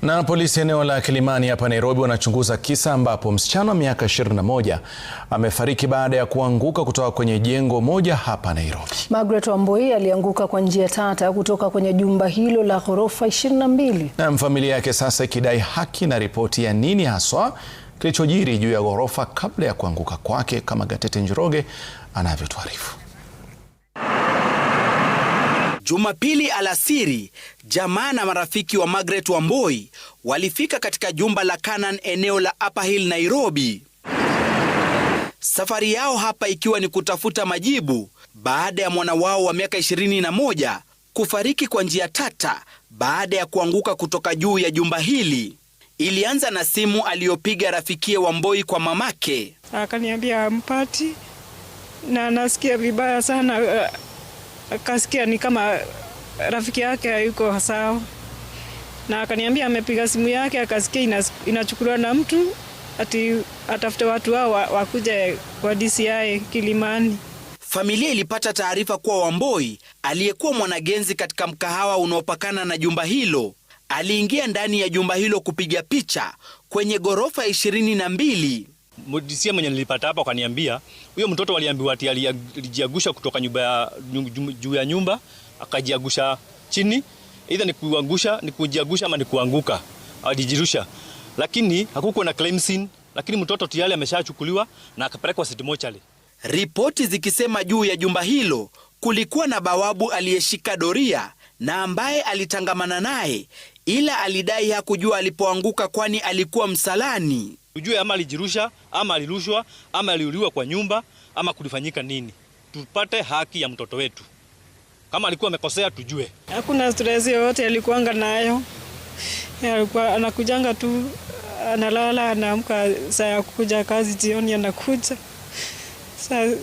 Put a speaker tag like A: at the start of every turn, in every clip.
A: Na polisi eneo la Kilimani hapa Nairobi wanachunguza kisa ambapo msichana wa miaka 21 amefariki baada ya kuanguka kutoka kwenye jengo moja hapa Nairobi.
B: Margaret Wambui alianguka kwa njia tata kutoka kwenye jumba hilo la ghorofa 22. Na
A: familia yake sasa ikidai haki na ripoti ya nini haswa kilichojiri juu ya ghorofa kabla ya kuanguka kwake, kama Gatete Njoroge anavyotuarifu.
C: Jumapili alasiri, jamaa na marafiki wa Margaret Wambui walifika katika jumba la Canaan eneo la Upper Hill, Nairobi. Safari yao hapa ikiwa ni kutafuta majibu baada ya mwana wao wa miaka 21 kufariki kwa njia tata baada ya kuanguka kutoka juu ya jumba hili. Ilianza na simu aliyopiga rafikie Wambui kwa mamake.
D: Akaniambia ampati na nasikia vibaya sana. Akasikia ni kama rafiki yake hayuko sawa, na akaniambia amepiga simu yake akasikia inachukuliwa na mtu ati atafute watu hao wakuje kwa DCI Kilimani.
C: Familia ilipata taarifa kuwa Wambui aliyekuwa mwanagenzi katika mkahawa unaopakana na jumba hilo aliingia ndani ya jumba hilo kupiga picha kwenye ghorofa 22.
E: Mdisia mwenye nilipata hapa kaniambia huyo mtoto waliambiwa ati alijiagusha kutoka juu ya nyumba akajiagusha chini, either ni kuangusha, ni kujiagusha ama ni kuanguka, alijirusha, lakini hakukuwa na crime scene, lakini mtoto tayari ameshachukuliwa na akapelekwa City Mortuary.
C: Ripoti zikisema juu ya jumba hilo kulikuwa na bawabu aliyeshika doria na ambaye alitangamana naye, ila alidai hakujua alipoanguka kwani alikuwa msalani.
E: Tujue ama alijirusha ama alirushwa ama aliuliwa kwa nyumba ama kulifanyika nini. Tupate haki ya mtoto wetu. Kama alikuwa amekosea tujue.
D: Hakuna stress yoyote alikuanga nayo. Alikuwa anakujanga tu, analala, anaamka saa ya kuja kazi jioni anakuja. Sasa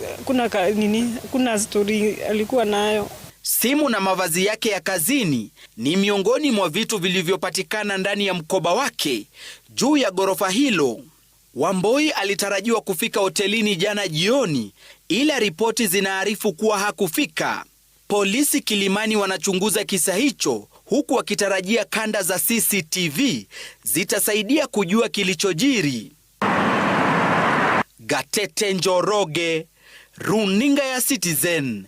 D: kuna story alikuwa nayo.
C: Simu na mavazi yake ya kazini ni miongoni mwa vitu vilivyopatikana ndani ya mkoba wake juu ya ghorofa hilo. Wambui alitarajiwa kufika hotelini jana jioni, ila ripoti zinaarifu kuwa hakufika. Polisi Kilimani wanachunguza kisa hicho huku wakitarajia kanda za CCTV zitasaidia kujua kilichojiri. Gatete Njoroge, Runinga ya Citizen.